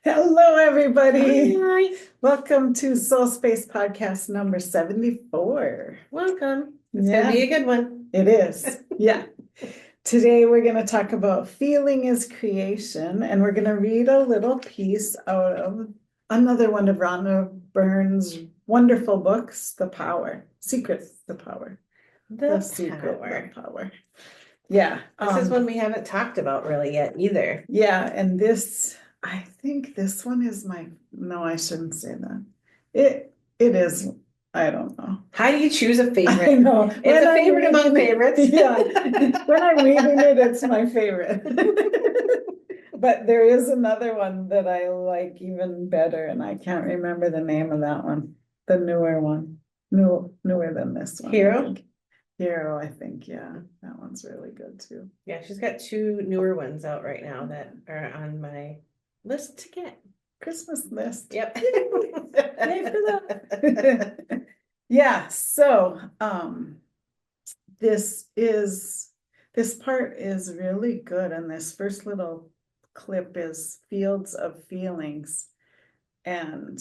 Hello, everybody. Hi. Welcome to SoulSpace podcast number 74. Welcome. It's gonna be a good one. It is. Yeah. Today we're going to talk about feeling is creation, and we're going to read a little piece out of another one of Rhonda Byrne's wonderful books, The Power, Secrets, The Power. The Secret, Power. The Power. Yeah. This is one we haven't talked about really yet either. Yeah, and this, I think this one is no, I shouldn't say that. It is, I don't know. How do you choose a I favorite? know. It's a favorite among favorites. Yeah, when I'm reading it, it's my favorite. But there is another one that I like even better, and I can't remember the name of that one. The newer one, newer than this one. Hero? Hero, I think, yeah. That one's really good too. Yeah, she's got two newer ones out right now that are on my list to get. Christmas list. Yep. Yay for that. Yeah, so this part is really good, and this first little clip is fields of feelings, and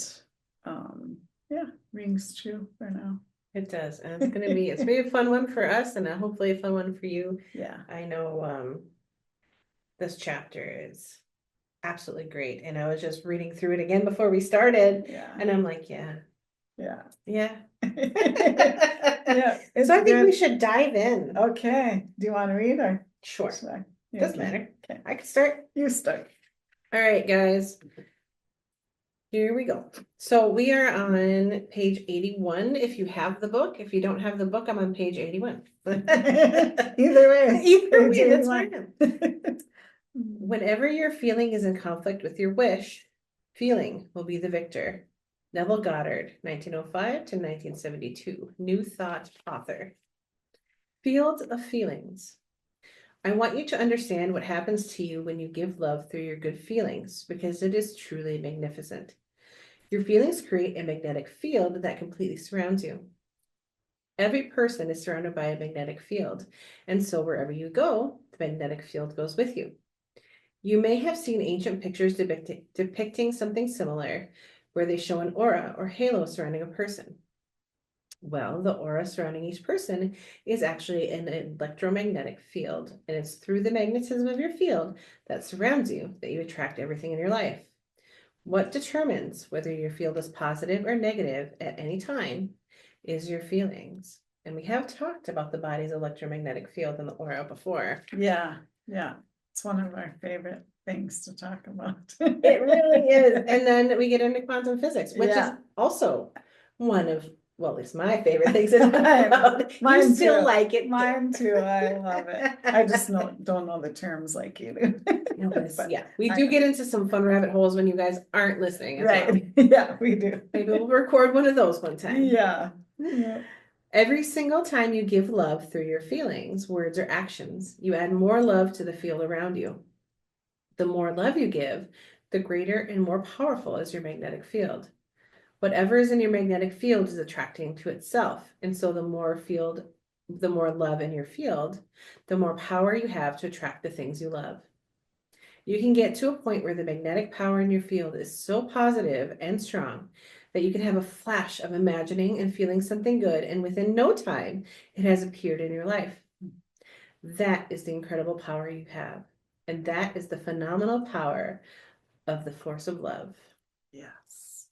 yeah, rings true for now. It does, and it's gonna be a fun one for us, and hopefully a fun one for you. Yeah, I know this chapter is absolutely great, and I was just reading through it again before we started, yeah, and I'm like, yeah. yeah. Yeah. It's So I think we good. should dive in. Okay, do you want to read or? Sure. Yeah, Doesn't okay. matter. Okay, I can start. you start. All right, guys. Here we go. So we are on page 81. If you have the book, if you don't have the book, I'm on page 81. Either way. Either way, that's 81. fine. Whenever your feeling is in conflict with your wish, feeling will be the victor. Neville Goddard, 1905 to 1972, New Thought author. Field of feelings. I want you to understand what happens to you when you give love through your good feelings, because it is truly magnificent. Your feelings create a magnetic field that completely surrounds you. Every person is surrounded by a magnetic field, and so wherever you go, the magnetic field goes with you. You may have seen ancient pictures depicting something similar, where they show an aura or halo surrounding a person. Well, the aura surrounding each person is actually an electromagnetic field, and it's through the magnetism of your field that surrounds you that you attract everything in your life. What determines whether your field is positive or negative at any time is your feelings. And we have talked about the body's electromagnetic field and the aura before. Yeah, yeah. It's one of our favorite things to talk about. It really is. And then we get into quantum physics, which is Yeah. also one of, well, at least my favorite things to talk about. Mine You still too. like it. Mine too. I love it. I just don't know the terms like you do. No, but But yeah, we do get into some fun rabbit holes when you guys aren't listening as well. right. Yeah, we do. Maybe we'll record one of those one time. Yeah. Yeah. Every single time you give love through your feelings, words, or actions, you add more love to the field around you. The more love you give, the greater and more powerful is your magnetic field. Whatever is in your magnetic field is attracting to itself. And so the more love in your field, the more power you have to attract the things you love. You can get to a point where the magnetic power in your field is so positive and strong that you can have a flash of imagining and feeling something good, and within no time, it has appeared in your life. That is the incredible power you have. And that is the phenomenal power of the force of love. Yes.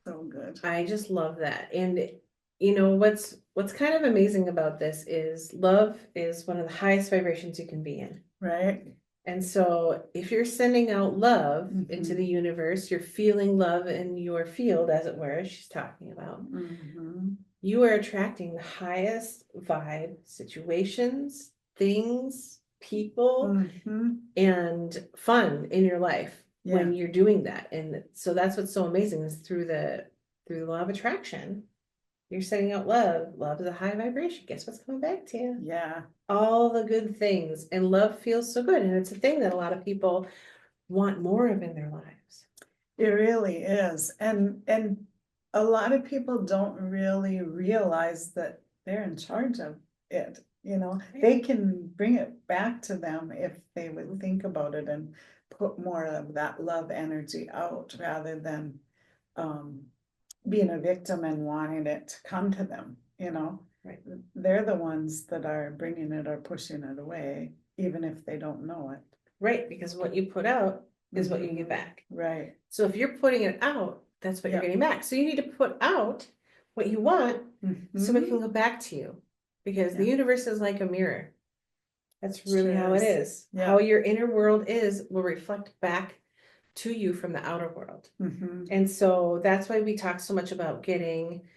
So good. I just love that. And you know, what's kind of amazing about this is love is one of the highest vibrations you can be in. Right. And so if you're sending out love into the universe, you're feeling love in your field, as it were, as she's talking about, you are attracting the highest vibe situations, things, people, and fun in your life when you're doing that. And so that's what's so amazing is through the law of attraction, you're sending out love. Love is a high vibration. Guess what's coming back to you? Yeah. All the good things. And love feels so good. And it's a thing that a lot of people want more of in their lives. It really is. And a lot of people don't really realize that they're in charge of it. You know, they can bring it back to them if they would think about it and put more of that love energy out rather than being a victim and wanting it to come to them, you know? Right. They're the ones that are bringing it or pushing it away, even if they don't know it. Right, because what you put out is what you get back. Right. So if you're putting it out, that's what you're Yeah. getting back. So you need to put out what you want so it Mhm. can go back to you. Because the Yeah. universe is like a mirror. That's really Sure how it is. is. Yeah. How your inner world is will reflect back to you from the outer world. Mhm. And so that's why we talk so much about getting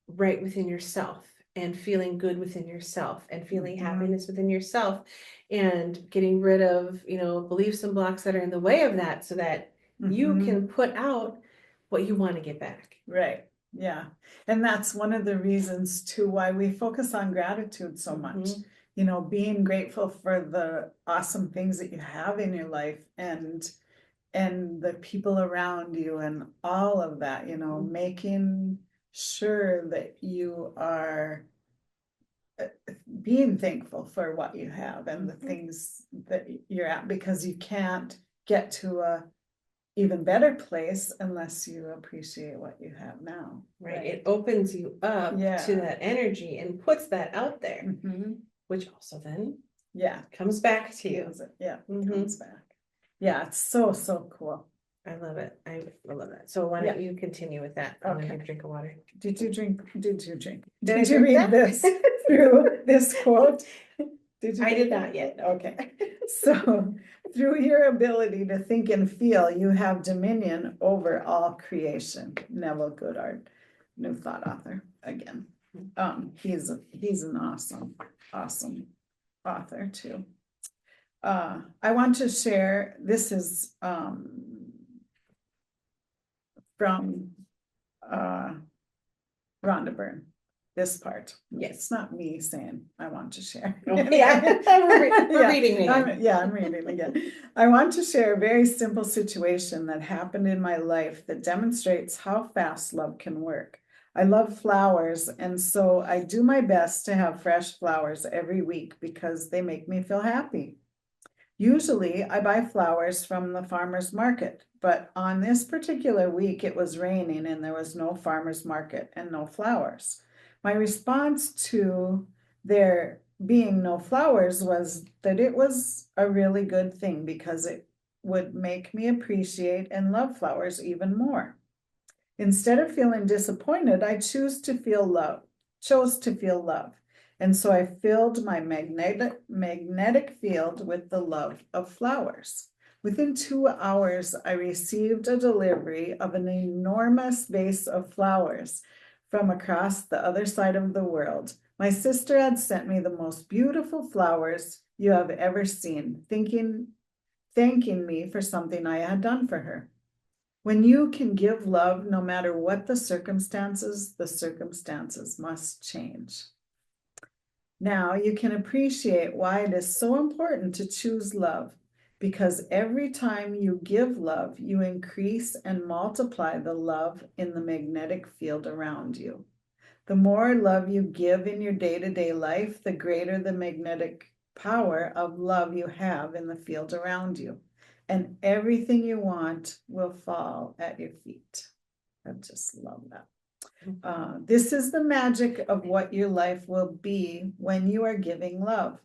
right within yourself and feeling good within yourself and feeling happiness within yourself and getting rid of, beliefs and blocks that are in the way of that so that you can put out what you want to get back. Right. Yeah. And that's one of the reasons too why we focus on gratitude so much. Being grateful for the awesome things that you have in your life and the people around you and all of that, making sure that you are being thankful for what you have and the things that you're at, because you can't get to a even better place unless you appreciate what you have now. Right. It opens you up to that energy and puts that out there, which also then comes back to you. Comes back. Yeah, it's so cool. I love it. I love that. So why don't you continue with that? I'm gonna take a drink of water. Did you drink? Did Did you read this through this quote? I did not yet. Okay. So through your ability to think and feel, you have dominion over all creation. Neville Goddard, New Thought author again. He's an awesome author too. I want to share, this is from Rhonda Byrne. This part. Yes. It's not me saying I want to share. Yeah, we're reading again. I'm reading again. I want to share a very simple situation that happened in my life that demonstrates how fast love can work. I love flowers, and so I do my best to have fresh flowers every week because they make me feel happy. Usually I buy flowers from the farmer's market, but on this particular week it was raining and there was no farmer's market and no flowers. My response to there being no flowers was that it was a really good thing because it would make me appreciate and love flowers even more. Instead of feeling disappointed, I chose to feel love. And so I filled my magnetic field with the love of flowers. Within 2 hours, I received a delivery of an enormous vase of flowers from across the other side of the world. My sister had sent me the most beautiful flowers you have ever seen, thanking me for something I had done for her. When you can give love, no matter what the circumstances must change. Now you can appreciate why it is so important to choose love, because every time you give love, you increase and multiply the love in the magnetic field around you. The more love you give in your day-to-day life, the greater the magnetic power of love you have in the field around you. And everything you want will fall at your feet. I just love that. This is the magic of what your life will be when you are giving love.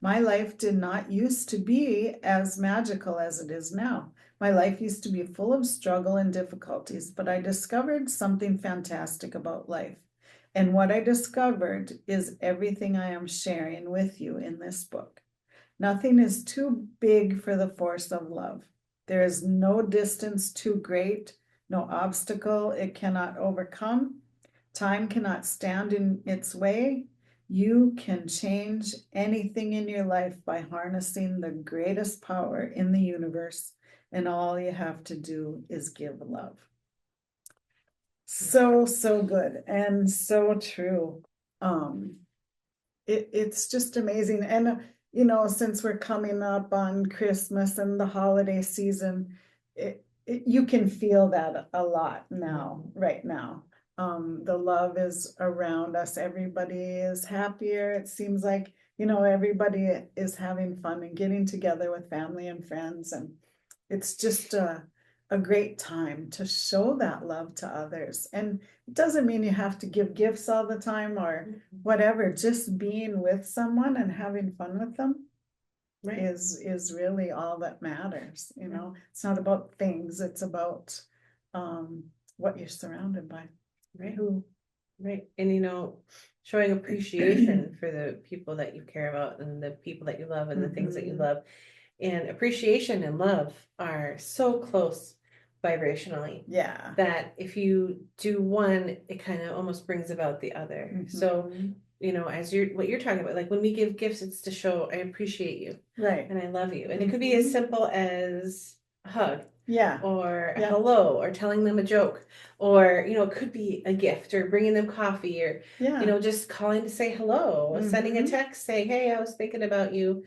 My life did not used to be as magical as it is now. My life used to be full of struggle and difficulties, but I discovered something fantastic about life. And what I discovered is everything I am sharing with you in this book. Nothing is too big for the force of love. There is no distance too great, no obstacle it cannot overcome. Time cannot stand in its way. You can change anything in your life by harnessing the greatest power in the universe, and all you have to do is give love. So good and so true. It's just amazing. And since we're coming up on Christmas and the holiday season, you can feel that a lot now, right now. The love is around us. Everybody is happier. It seems like, everybody is having fun and getting together with family and friends, and it's just a great time to show that love to others. And it doesn't mean you have to give gifts all the time or whatever, just being with someone and having fun with them is really all that matters. It's not about things, it's about what you're surrounded by. Right. And showing appreciation for the people that you care about and the people that you love and the things that you love. And appreciation and love are so close vibrationally. Yeah. That if you do one, it kind of almost brings about the other. So, as what you're talking about, like when we give gifts, it's to show I appreciate you. Right. And I love you. And it could be as simple as a hug. Yeah. Or a hello, or telling them a joke, or it could be a gift, or bringing them coffee, or just calling to say hello, sending a text saying, hey, I was thinking about you,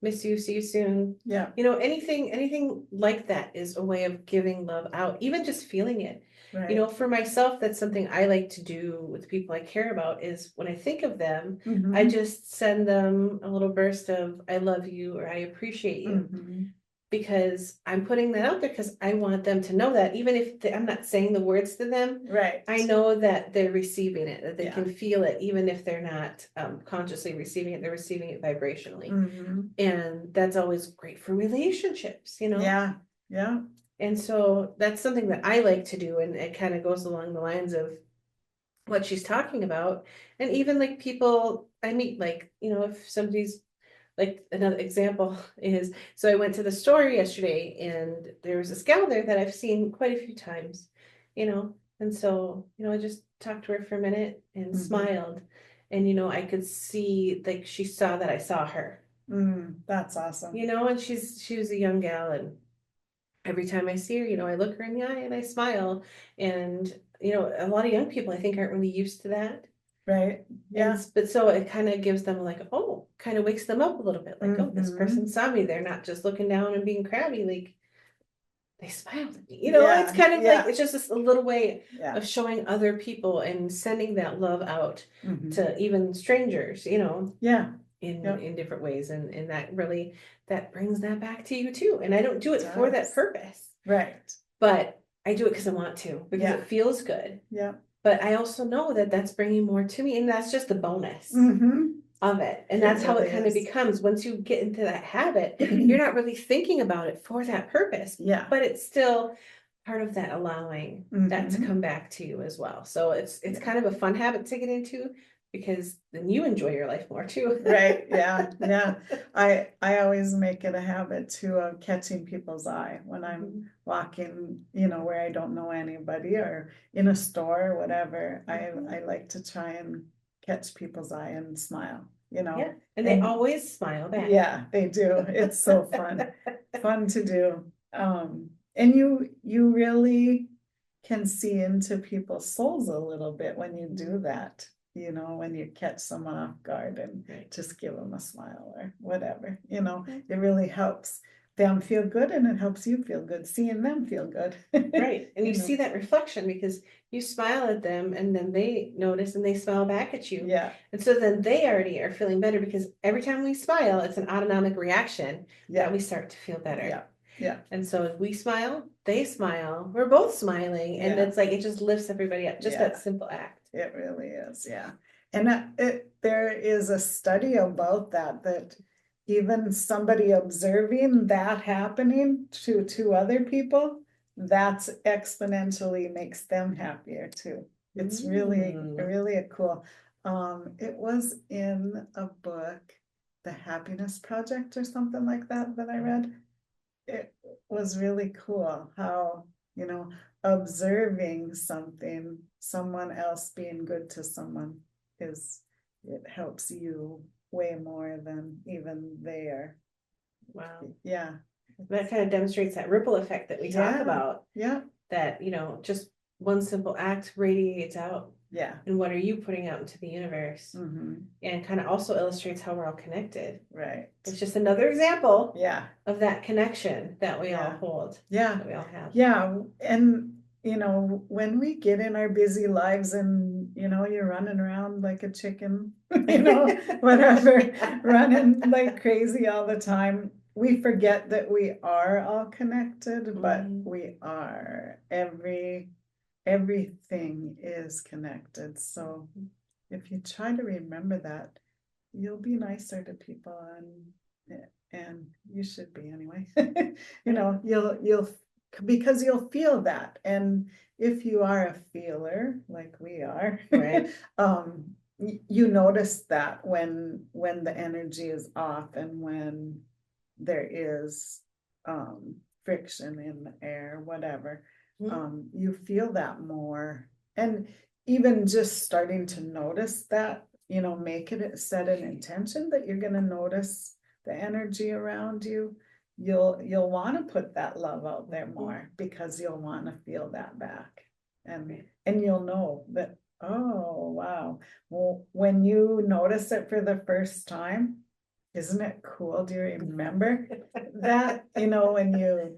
miss you, see you soon. Yeah. Anything like that is a way of giving love out, even just feeling it. Right. For myself, that's something I like to do with people I care about, is when I think of them, I just send them a little burst of I love you or I appreciate you. Because I'm putting that out there because I want them to know that even if I'm not saying the words to them, Right. I know that they're receiving it, that they can feel it, even if they're not consciously receiving it, they're receiving it vibrationally. And that's always great for relationships, Yeah. Yeah. And so that's something that I like to do. And it kind of goes along the lines of what she's talking about. And even like people I meet, like, if somebody's, like, another example is, so I went to the store yesterday and there was this gal there that I've seen quite a few times, and so, I just talked to her for a minute and smiled, and, I could see, like, she saw that I saw her. That's awesome. And she was a young gal, and every time I see her, I look her in the eye and I smile, and, a lot of young people, I think, aren't really used to that. Right. Yeah. But so it kind of gives them like, oh, kind of wakes them up a little bit. Like, oh, this person saw me. They're not just looking down and being crabby. Like, they smiled at me. It's kind of like, it's just a little way of showing other people and sending that love out to even strangers, Yeah. In different ways. And that really, that brings that back to you too. And I don't do it for that purpose. Right. But I do it because I want to, because it feels good. Yeah. But I also know that that's bringing more to me, and that's just the bonus of it. And that's how it kind of becomes. Once you get into that habit, you're not really thinking about it for that purpose. Yeah. But it's still part of that allowing that to come back to you as well. So it's kind of a fun habit to get into, because then you enjoy your life more too. Right. Yeah. Yeah. I always make it a habit too of catching people's eye when I'm walking, where I don't know anybody, or in a store or whatever. I like to try and catch people's eye and smile, Yeah. And they always smile back. Yeah, they do. It's so fun to do. And you really can see into people's souls a little bit when you do that. When you catch someone off guard and just give them a smile or whatever, it really helps them feel good, and it helps you feel good, seeing them feel good. Right. And you see that reflection, because you smile at them and then they notice and they smile back at you. Yeah. And so then they already are feeling better, because every time we smile, it's an autonomic reaction that we start to feel better. Yeah. Yeah. And so if we smile, they smile, we're both smiling, and it's like, it just lifts everybody up, just that simple act. It really is, yeah. And there is a study about that even somebody observing that happening to other people, that's exponentially makes them happier too. It's really a cool. It was in a book, The Happiness Project or something like that I read. It was really cool how, observing someone else being good to someone, it helps you way more than even they are. Wow. Yeah. That kind of demonstrates that ripple effect that we talk about. Yeah. That, just one simple act radiates out. Yeah. And what are you putting out into the universe? And kind of also illustrates how we're all connected. Right. It's just another example of that connection that we all hold. Yeah. That we all have. Yeah. And you know, when we get in our busy lives and, you know, you're running around like a chicken, you know, whatever, running like crazy all the time, we forget that we are all connected, but we are. Everything is connected. So if you try to remember that, you'll be nicer to people, and you should be anyway. You know, you'll because you'll feel that. And if you are a feeler like we are, Right. You notice that when the energy is off and when there is friction in the air, whatever. You feel that more. And even just starting to notice that, you know, set an intention that you're gonna notice the energy around you. You'll want to put that love out there more, because you'll want to feel that back. And you'll know that, oh wow. Well, when you notice it for the first time, isn't it cool? Do you remember that? You know, when you,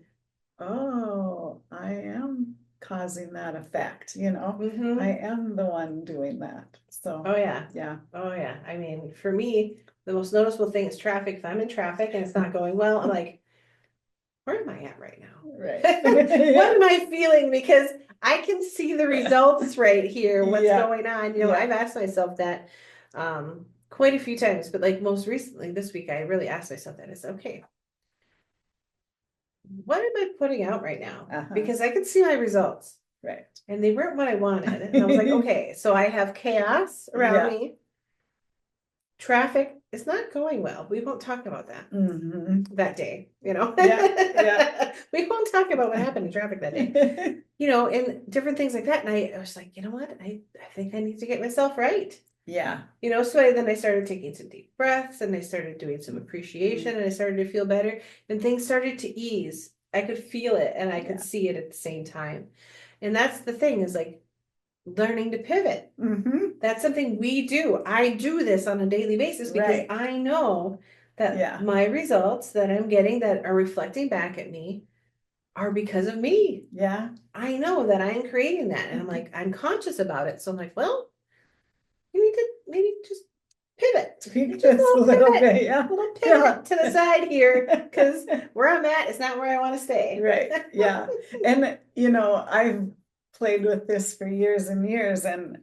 oh, I am causing that effect, you know, I am the one doing that. So, Oh yeah. yeah. Oh yeah. I mean, for me, the most noticeable thing is traffic. If I'm in traffic and it's not going well, I'm like, where am I at right now? Right. What am I feeling? Because I can see the results right here, what's Yeah. going on. You know, Yeah. I've asked myself that quite a few times, but like most recently this week, I really asked myself that. It's okay. What am I putting out right now? Because I can see my results. Right. And they weren't what I wanted. And I was like, okay, so I have chaos around me. Traffic is not going well. We won't talk about that that day, you know? Yeah. We won't talk about what happened in traffic that day, you know, and different things like that. And I was like, you know what? I think I need to get myself right. Yeah. You know, so then I started taking some deep breaths and I started doing some appreciation and I started to feel better and things started to ease. I could feel it and I could see it at the same time. And that's the thing, is like learning to pivot. That's something we do. I do this on a daily basis because I know that my results that I'm getting that are reflecting back at me are because of me. Yeah. I know that I'm creating that. And I'm like, I'm conscious about it. So I'm like, well, you need to maybe just pivot. Just a little bit, yeah. A little pivot to the side here, because where I'm at is not where I want to stay. Right. Yeah. And you know, I've played with this for years and years, and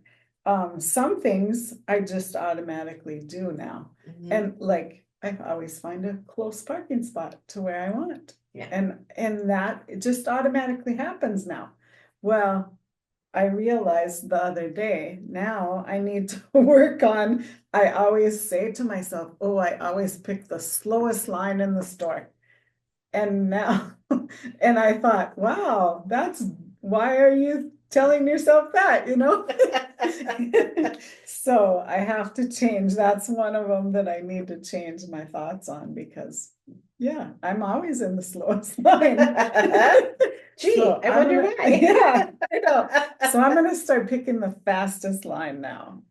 some things I just automatically do now. And like I always find a close parking spot to where I want. Yeah. And that it just automatically happens now. Well, I realized the other day, now I need to work on, I always say to myself, oh, I always pick the slowest line in the store. And now, and I thought, wow, why are you telling yourself that, you know? So I have to change. That's one of them that I need to change my thoughts on, because yeah, I'm always in the slowest line. Gee, So I wonder why. Yeah, I know. So I'm gonna start picking the fastest line now.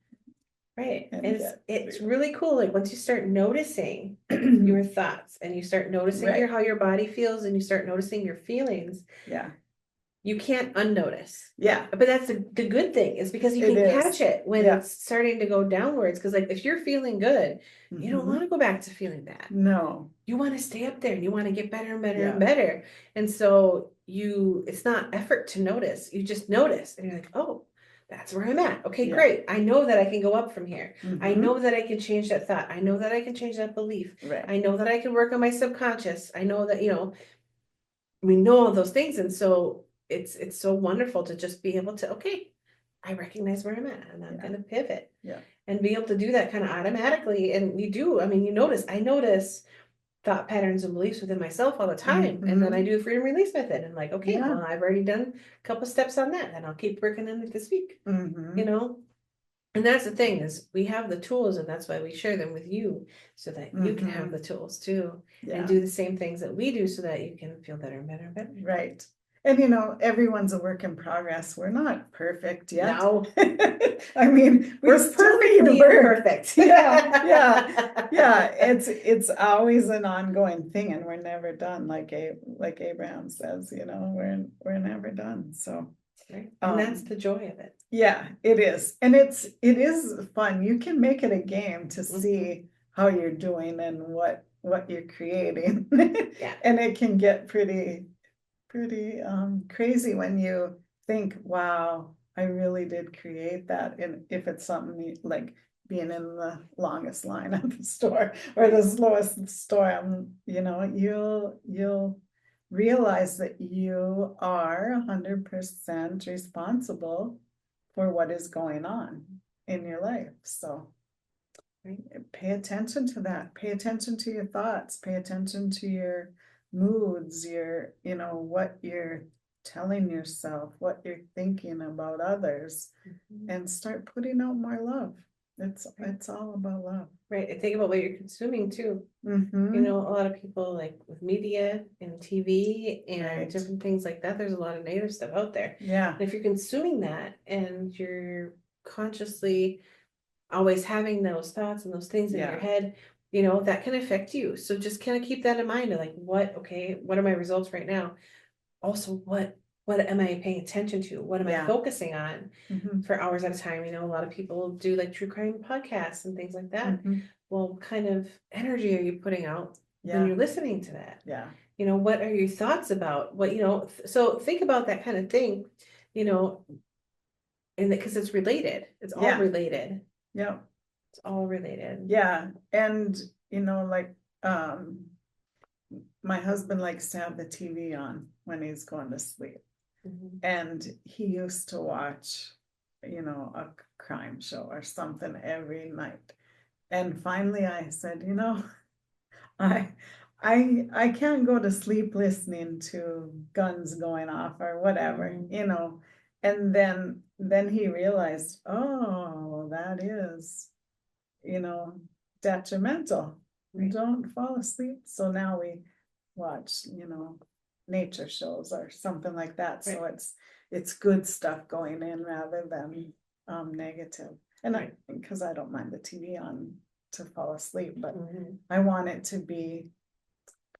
Right. And it's really cool. Like once you start noticing your thoughts and you start noticing how your body feels and you start noticing your feelings. Yeah. You can't unnotice. Yeah. But that's the good thing, is because you can catch it when it's starting to go downwards. Because like if you're feeling good, you don't want to go back to feeling bad. No. You want to stay up there and you want to get better and better and better. And so it's not effort to notice. You just notice and you're like, oh, that's where I'm at. Okay, great. I know that I can go up from here. I know that I can change that thought. I know that I can change that belief. I know that I can work on my subconscious. I know that, you know, we know all those things. And so it's so wonderful to just be able to, okay, I recognize where I'm at and I'm going to pivot and be able to do that kind of automatically. And you do, I mean, I notice thought patterns and beliefs within myself all the time. And then I do a freedom release method and like, okay, well, I've already done a couple steps on that and I'll keep working on it this week, you know? And that's the thing, is we have the tools, and that's why we share them with you, so that you can have the tools too, and do the same things that we do so that you can feel better and better and better. Right. And you know, everyone's a work in progress. We're not perfect yet. No. I mean, we're perfectly imperfect. Yeah. It's always an ongoing thing, and we're never done. Like Abraham says, you know, we're never done. So Right. And that's the joy of it. Yeah, it is. And it is fun. You can make it a game to Mhm. see how you're doing and what you're creating. Yeah. And it can get pretty crazy when you think, wow, I really did create that. And if it's something like being in the longest line at the store or the slowest store, you'll realize that you are 100% responsible for what is going on in your life. So pay attention to that. Pay attention to your thoughts. Pay attention to your moods, what you're telling yourself, what you're thinking about others, and start putting out more love. It's all about love. Right. And think about what you're consuming too. Mm-hmm. You know, a lot of people like with media and TV and Right. different things like that, there's a lot of negative stuff out there. Yeah. And if you're consuming that and you're consciously always having those thoughts and those things in your Yeah. head, that can affect you. So just kind of keep that in mind of like, what are my results right now? Also, what am I paying attention to? What am I Yeah. focusing on Mm-hmm. for hours at a time? A lot of people do like true crime podcasts and things like that. Mm-hmm. Well, what kind of energy are you putting out when Yeah. you're listening to that? Yeah. What are your thoughts about what, so think about that kind of thing, and because it's related. It's all Yeah. related. Yeah. It's all related. Yeah. And like my husband likes to have the TV on when he's going to sleep. Mhm. And he used to watch, a crime show or something every night. And finally I said, I I can't go to sleep listening to guns going off or whatever, Mhm. And then he realized, oh, that is, you know, detrimental. Right. Don't fall asleep. So now we watch, nature shows or something like that. So Right. it's good stuff going in rather than negative. And Right. because I don't mind the TV on to fall asleep, but Mhm. I want it to be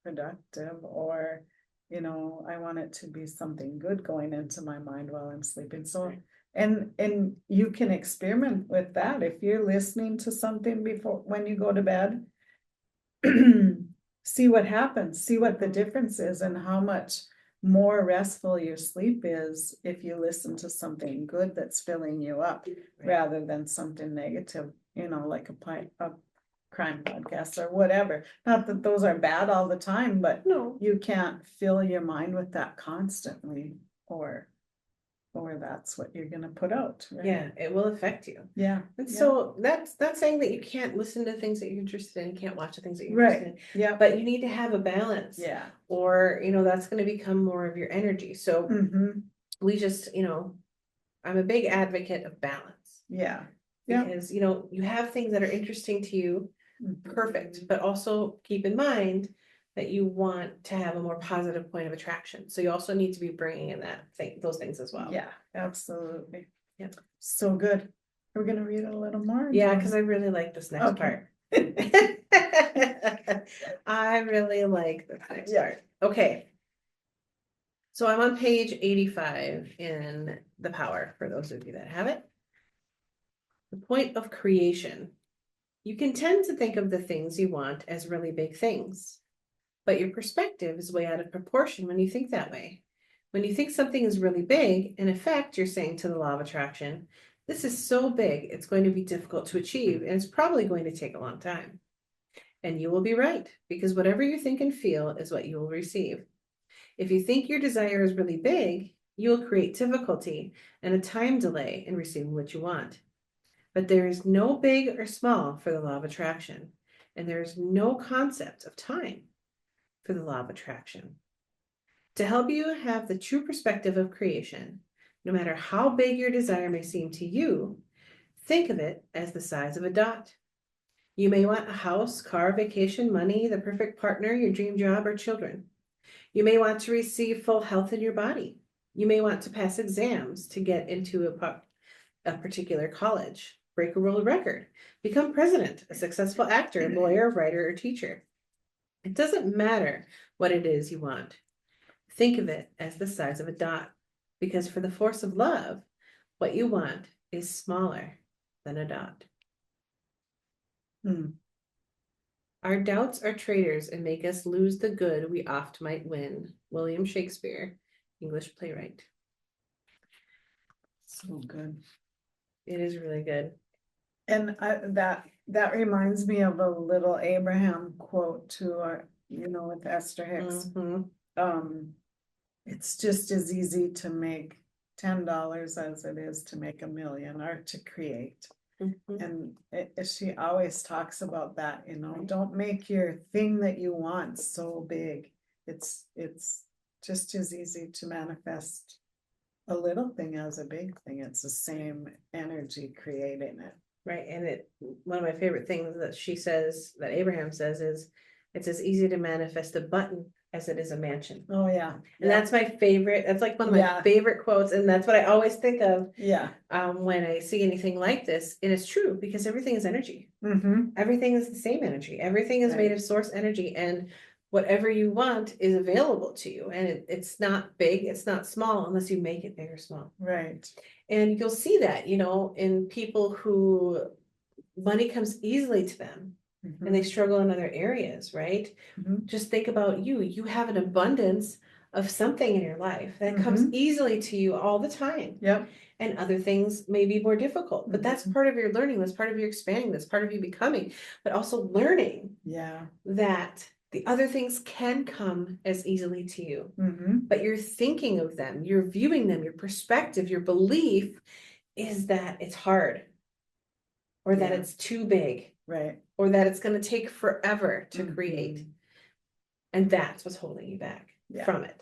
productive, or I want it to be something good going into my mind while I'm sleeping. So Right. and you can experiment with that if you're listening to something before when you go to bed. See what happens, see what the difference is, and how much more restful your sleep is if you listen to something good that's filling you up, Right. rather than something negative, like a crime podcast or whatever. Not that those are bad all the time, but No. you can't fill your mind with that constantly, or that's what you're gonna put out, right? Yeah, it will affect you. Yeah. And Yeah. so that's not saying that you can't listen to things that you're interested in, you can't watch the things that you're Right. interested in, Yeah. but you need to have a balance. Yeah. Or, that's going to become more of your energy. So Mm-hmm. we just, I'm a big advocate of balance. Yeah. Yeah. Because, you have things that are interesting to you, perfect, but also keep in mind that you want to have a more positive point of attraction. So you also need to be bringing in those things as well. Yeah, absolutely. Yeah. So good. We're gonna read a little more. Yeah, because I really like this next part. I really like this next part. Okay. So I'm on page 85 in The Power, for those of you that have it. The point of creation. You can tend to think of the things you want as really big things, but your perspective is way out of proportion when you think that way. When you think something is really big, in effect, you're saying to the law of attraction, this is so big, it's going to be difficult to achieve, and it's probably going to take a long time. And you will be right, because whatever you think and feel is what you will receive. If you think your desire is really big, you will create difficulty and a time delay in receiving what you want. But there is no big or small for the law of attraction, and there is no concept of time for the law of attraction. To help you have the true perspective of creation, no matter how big your desire may seem to you, think of it as the size of a dot. You may want a house, car, vacation, money, the perfect partner, your dream job, or children. You may want to receive full health in your body. You may want to pass exams to get into a particular college, break a world record, become president, a successful actor, lawyer, writer, or teacher. It doesn't matter what it is you want. Think of it as the size of a dot. Because for the force of love, what you want is smaller than a dot. Hmm. Our doubts are traitors and make us lose the good we oft might win. William Shakespeare, English playwright. So good. It is really good. And that reminds me of a little Abraham quote to with Esther Hicks. It's just as easy to make $10 as it is to make $1 million or to create. And she always talks about that, Right. don't make your thing that you want so big. It's just as easy to manifest a little thing as a big thing. It's the same energy creating it. Right. And one of my favorite things that she says, that Abraham says, is it's as easy to manifest a button as it is a mansion. Oh yeah. And that's my favorite. That's like one of my favorite quotes. And that's what I always think of when I see anything like this. And it's true, because everything is energy. Everything is the same energy. Everything is made of source energy, and whatever you want is available to you. And it's not big, it's not small, unless you make it big or small. Right. And you'll see that, in people who money comes easily to them and they struggle in other areas, right? Just think about you. You have an abundance of something in your life that comes easily to you all the time. Yep. And other things may be more difficult, but that's part of your learning. That's part of your expanding. That's part of you becoming, but also learning that the other things can come as easily to you, but you're thinking of them, you're viewing them, your perspective, your belief is that it's hard, or that it's too big, right, or that it's going to take forever to create. And that's what's holding you back from it.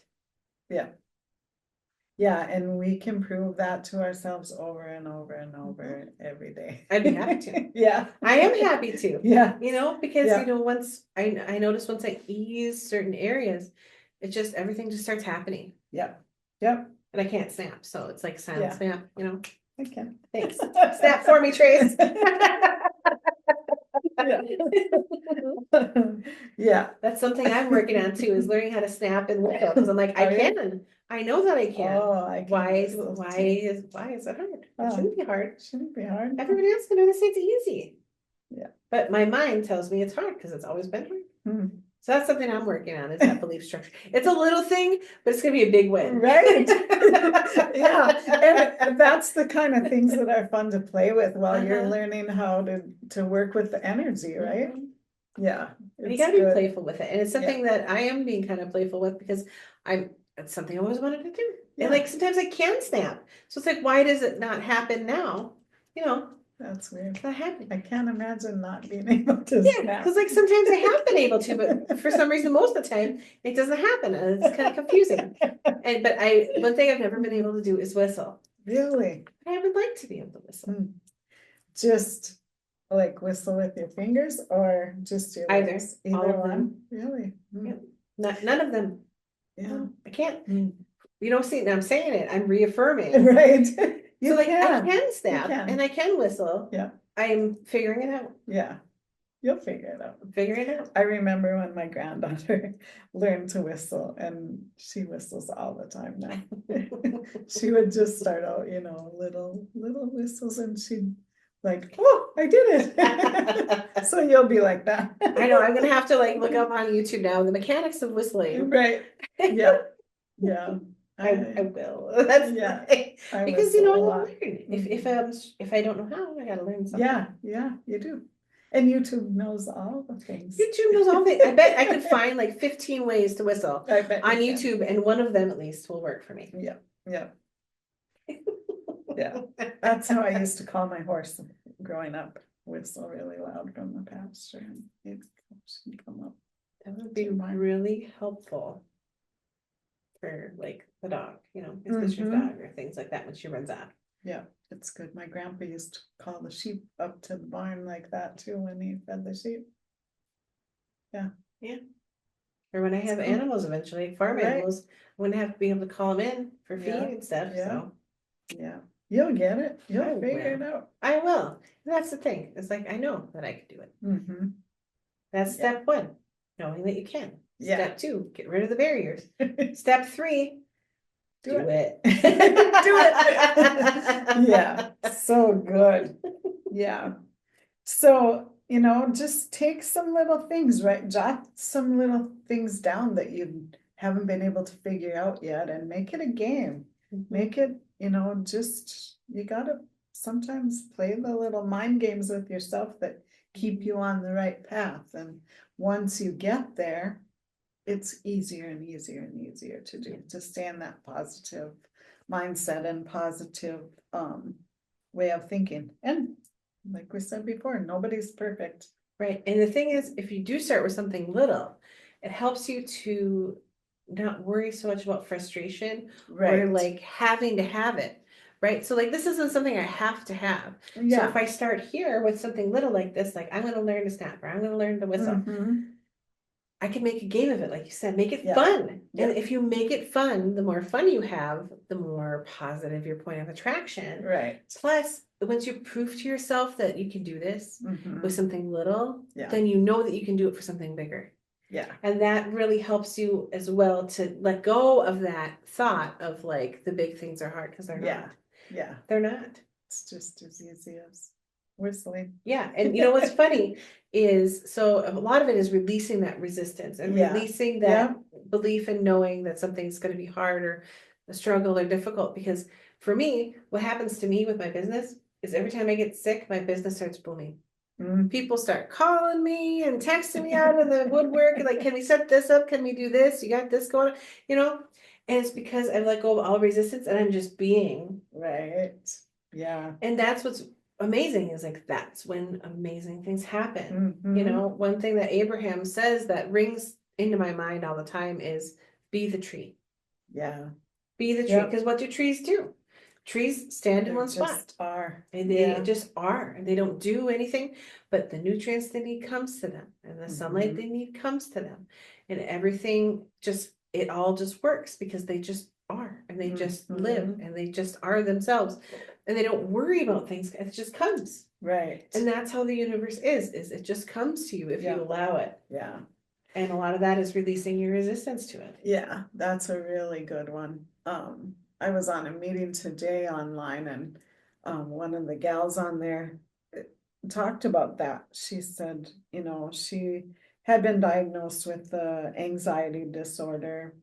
Yeah, and we can prove that to ourselves over and over and over every day. I'd be happy to. Yeah. I am happy to. Yeah. Because once I notice, once I ease certain areas, everything just starts happening. Yep. And I can't snap. So it's like silent snap, I can. Thanks. Snap for me, Trace. Yeah. That's something I'm working on too, is learning how to snap and whistle. Because I'm like, I can. I know that I can. Oh, why is it hard? It shouldn't be hard. Shouldn't be hard. Everybody else can do this. It's easy. Yeah. But my mind tells me it's hard because it's always been hard. So that's something I'm working on, is that belief structure. It's a little thing, but it's going to be a big win. Right. And that's the kind of things that are fun to play with while you're learning how to work with the energy, right? Yeah. You got to be playful with it. And it's something that I am being kind of playful with, because it's something I always wanted to do. And like sometimes I can snap. So it's like, why does it not happen now? That's weird. It's not happening. I can't imagine not being able to snap. Because like sometimes I have been able to, but for some reason, most of the time, it doesn't happen. And it's kind of confusing. But one thing I've never been able to do is whistle. Really? I would like to be able to whistle. Just like whistle with your fingers, or just your either lips? All of one? them. Really? None of them. Yeah. I can't. See, now I'm saying it. I'm reaffirming. Right. So like I can snap and I can whistle. Yeah. I'm figuring it out. Yeah. You'll figure it out. Figure it out. I remember when my granddaughter learned to whistle, and she whistles all the time now. She would just start out, little whistles, and she'd like, oh, I did it. So you'll be like that. I know. I'm gonna have to look up on YouTube now the mechanics of whistling. Right. Yeah. Yeah. I will. That's because I learn. If I don't know how, I gotta learn something. Yeah, you do. And YouTube knows all the things. YouTube knows all things. I bet I could find 15 ways to whistle on YouTube, and one of them at least will work for me. Yeah. Yeah. That's how I used to call my horse growing up. Whistle really loud from the pasture, and he'd come up. That would be really helpful for the dog, especially your dog or things like that when she runs out. Yeah, it's good. My grandpa used to call the sheep up to the barn like that too when he fed the sheep. Yeah. Or when I have animals eventually, farm animals, I'm gonna have to be able to call them in for feed and stuff. So yeah, you'll get it. You'll figure it out. I will. That's the thing. It's I know that I can do it. That's step 1, knowing that you can. Step 2, get rid of the barriers. Step 3, Do it. Do it. Yeah, so good. Yeah. So, just take some little things, right? Jot some little things down that you haven't been able to figure out yet and make it a game. Make it, just, you gotta sometimes play the little mind games with yourself that keep you on the right path. And once you get there, it's easier and easier and easier to do, to stay in that positive mindset and positive way of thinking. And like we said before, nobody's perfect. Right. And the thing is, if you do start with something little, it helps you to not worry so much about frustration or like having to have it. Right. So like this isn't something I have to have. So Yeah. if I start here with something little like this, like I'm going to learn to snap or I'm going to learn to whistle, I can make a game of it, like you said, make it fun. Yeah. And if you make it fun, the more fun you have, the more positive your point of attraction. Right. Plus, once you prove to yourself that you can do this with something little, Yeah. then you know that you can do it for something bigger. Yeah. And that really helps you as well to let go of that thought of like the big things are hard, because they're not. Yeah. They're not. It's just as easy as whistling. Yeah. And you know what's funny is, so a lot of it is releasing that resistance and releasing that belief in knowing that something's going to be hard or a struggle or difficult. Because for me, what happens to me with my business is every time I get sick, my business starts booming. People start calling me and texting me out of the woodwork, like, can we set this up? Can we do this? You got this going on, and it's because I've let go of all resistance and I'm just being. Right. Yeah. And that's what's amazing, is like, that's when amazing things happen. One thing that Abraham says that rings into my mind all the time is be the tree. Yeah. Be the tree. Because what do trees do? Trees stand in one spot. Just are. And they just are. And they don't do anything, but the nutrients they need comes to them. And the sunlight they need comes to them. And everything it all just works because they just are. And they just live. And they just are themselves. And they don't worry about things. It just comes. Right. And that's how the universe is it just comes to you if you allow it. Yeah. And a lot of that is releasing your resistance to it. Yeah, that's a really good one. I was on a meeting today online, and one of the gals on there talked about that. She said, she had been diagnosed with the anxiety disorder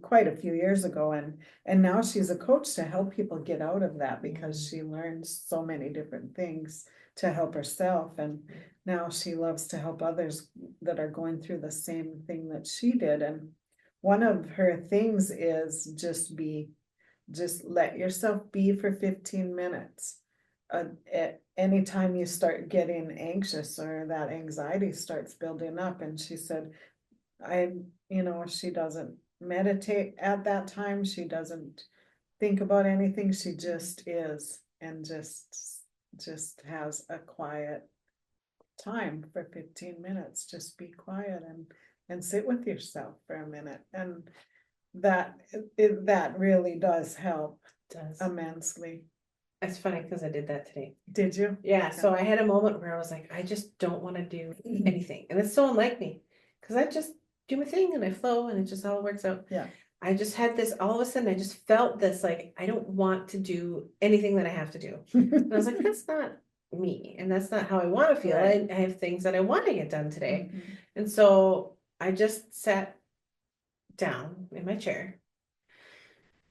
quite a few years ago, and now she's a coach to help people get out of that, because she learned so many different things to help herself, and now she loves to help others that are going through the same thing that she did. And one of her things is just let yourself be for 15 minutes. At any time you start getting anxious or that anxiety starts building up. And she said, she doesn't meditate at that time. She doesn't think about anything. She just is, and just has a quiet time for 15 minutes. Just be quiet and sit with yourself for a minute. And that really does help. Immensely. It's funny because I did that today. Did you? Yeah. So I had a moment where I was like, I just don't want to do anything. And it's so unlike me, because I just do my thing and I flow and it just all works out. Yeah. I just had this, all of a sudden I just felt this, like, I don't want to do anything that I have to do. And I was like, that's not me. And that's not how I want to feel. Right. I have things that I want to get done today. And so I just sat down in my chair.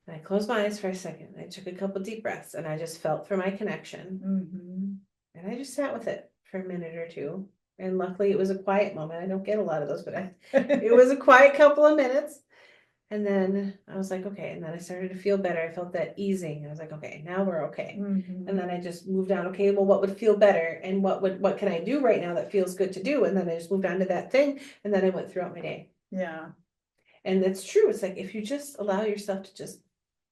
And I closed my eyes for a second. I took a couple deep breaths and I just felt for my connection. And I just sat with it for a minute or two. And luckily it was a quiet moment. I don't get a lot of those, but it was a quiet couple of minutes. And then I was like, okay. And then I started to feel better. I felt that easing. I was like, okay, now we're okay. And then I just moved on. Okay, well, what would feel better? And what can I do right now that feels good to do? And then I just moved on to that thing. And then I went throughout my day. Yeah. And it's true. It's like, if you just allow yourself to just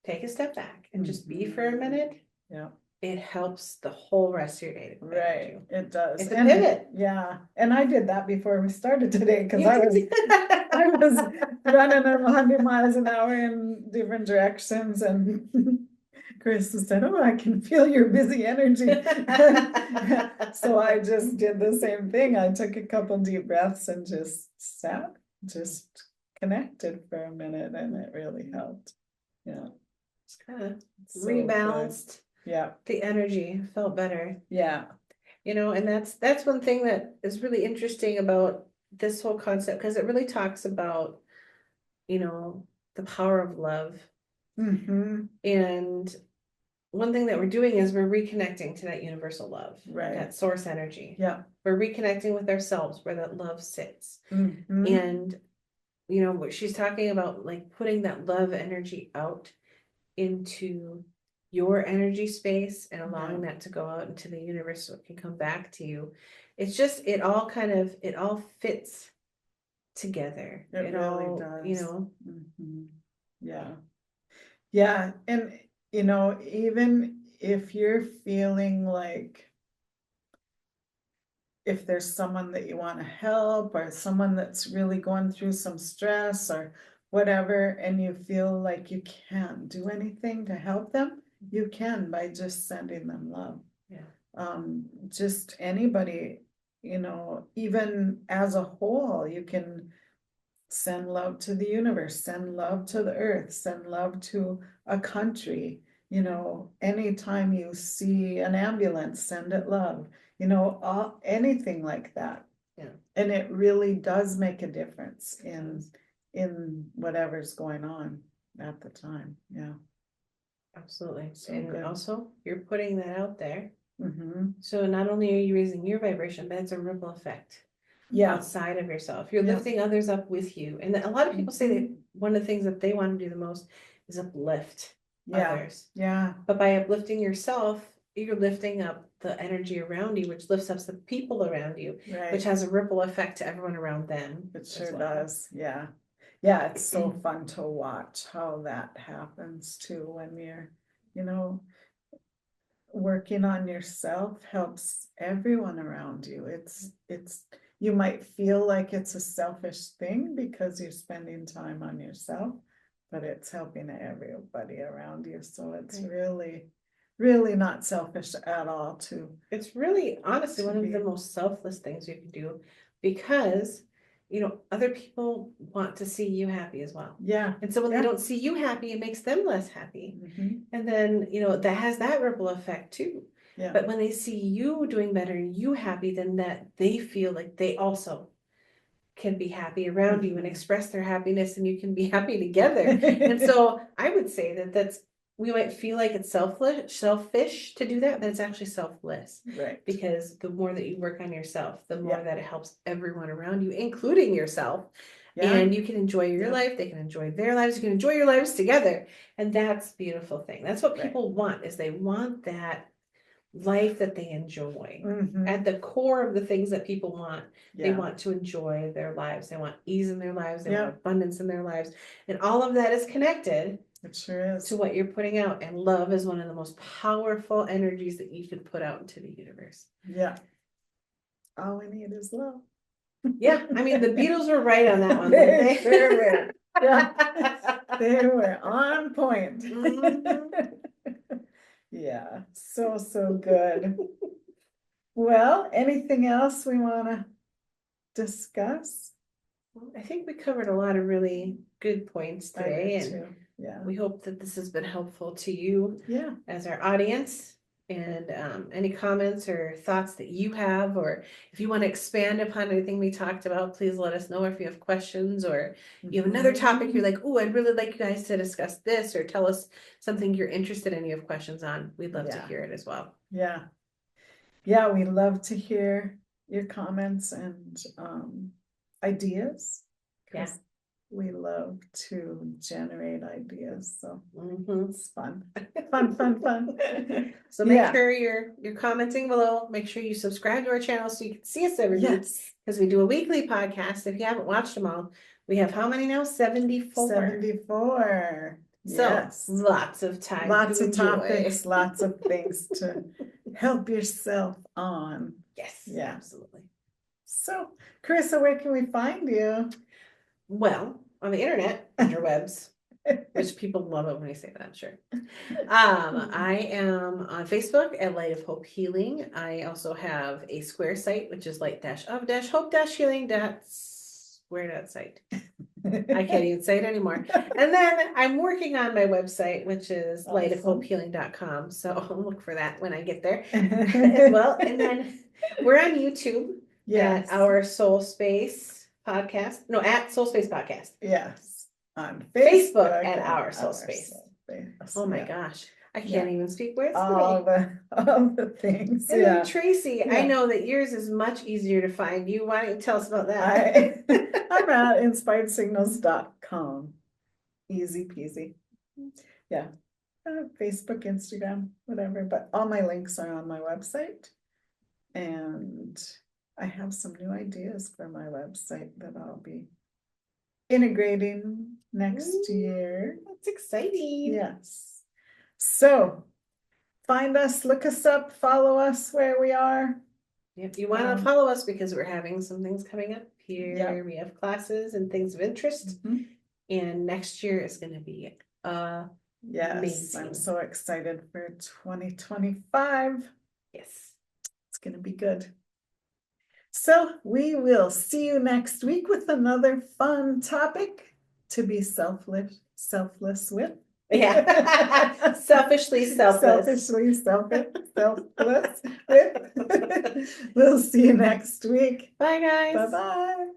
take a step back and just be for a minute. Yeah. It helps the whole rest of your day. Right. It does. It's a pivot. Yeah. And I did that before we started today, because I was running at 100 miles an hour in different directions, and Carissa said, "Oh, I can feel your busy energy." So I just did the same thing. I took a couple deep breaths and just sat, just connected for a minute, and it really helped. Yeah. So rebalanced good. Yeah, the energy, felt better. yeah. And that's one thing that is really interesting about this whole concept, because it really talks about, the power of love. Mm-hmm. And one thing that we're doing is we're reconnecting to that universal love, Right. that source energy. Yeah. We're reconnecting with ourselves where that love sits. Mm-hmm. And, what she's talking about, like putting that love energy out into your energy space and allowing that to go out into the universe so it can come back to you. It's just, it all fits together. It really all, does. Mm-hmm. Yeah. Yeah. And, even if you're feeling like if there's someone that you want to help or someone that's really going through some stress or whatever, and you feel like you can't do anything to help them, you can by just sending them love. Yeah. Just anybody, even as a whole, you can send love to the universe, send love to the earth, send love to a country. Anytime you see an ambulance, send it love, anything like that. Yeah. And it really does make a difference in whatever's going on at the time. Yeah. Absolutely. So And good. also, you're putting that out there. Mm-hmm. So not only are you raising your vibration, but it's a ripple effect. Yeah. Outside of yourself. You're Yeah. lifting others up with you. And a lot of people say that one of the things that they want to do the most is uplift others. Yeah. But by uplifting yourself, you're lifting up the energy around you, which lifts up the people around you, Right. which has a ripple effect to everyone around them. It sure does. Yeah. Yeah, it's so fun to watch how that happens too when you're, working on yourself helps everyone around you. You might feel like it's a selfish thing because you're spending time on yourself, but it's helping everybody around you. So it's really, really not selfish at all It's really honestly one of the most selfless things you can do, because other people want to see you happy as well. Yeah. And so when they don't see you happy, it makes them less happy. Mm-hmm. And then, that has that ripple effect too. Yeah. But when they see you doing better and you happy, then that they feel like they also can be happy around you and express their happiness, and you can be happy together. And so I would say that we might feel like it's selfish to do that, but it's actually selfless. Right. Because the more that you work on yourself, the more that it helps everyone around you, including yourself. Yeah. And you can enjoy your life, they can enjoy their lives, you can enjoy your lives together. And that's a beautiful thing. That's what people want, is they want that life that they enjoy. Mm-hmm. At the core of the things that people want, they want to enjoy their lives. They want ease in their lives. They want abundance in their lives. And all of that is connected. It sure is. To what you're putting out. And love is one of the most powerful energies that you can put out into the universe. Yeah. All we need is love. Yeah. I mean, the Beatles were right on that one. They sure were. Yeah. They were on point. Mm-hmm. Yeah. So good. Well, anything else we want to discuss? I think we covered a lot of really good points today. I did too. Yeah. We hope that this has been helpful to you as our audience. And any comments or thoughts that you have, or if you want to expand upon anything we talked about, please let us know. If you have questions or you have another topic you're like, oh, I'd really like you guys to discuss this, or tell us something you're interested in, you have questions on, we'd love to hear it as well. Yeah. Yeah, we love to hear your comments and ideas. Yeah. We love to generate ideas, so it's fun. Fun. So make sure you're commenting below. Make sure you subscribe to our channel so you can see us every week. Because we do a weekly podcast. If you haven't watched them all, we have how many now? 74. 74. So lots of time. Lots of topics, lots of things to help yourself on. Yes, absolutely. So, Carissa, where can we find you? Well, on the internet, interwebs, which people love it when I say that, I'm sure. I am on Facebook at Light of Hope Healing. I also have a Square site, which is light-of-hope-healing.square.site. I can't even say it anymore. And then I'm working on my website, which is lightofhopehealing.com. So I'll look for that when I get there as well. And then we're on YouTube Yes. at our SoulSpace podcast. No, at SoulSpace podcast. Yes. On Facebook at our SoulSpace. Oh my yeah. gosh. I can't even speak words all today. the things. And Yeah. then Tracy, I Yeah. know that yours is much easier to find. Why don't you tell us about that? I'm at inspiredsignals.com. Easy peasy. Yeah. Facebook, Instagram, whatever, but all my links are on my website. And I have some new ideas for my website that I'll be integrating next year. That's exciting. Yes. So find us, look us up, follow us where we are. If you want to follow us, because we're having some things coming up here. Yep. We have classes and things of interest. Mhm. And next year is going to be Yes, amazing. I'm so excited for 2025. Yes. It's going to be good. So we will see you next week with another fun topic to be selfless with. Yeah. Selfishly selfless. Selfishly selfless with. We'll see you next week. Bye, guys. Bye-bye.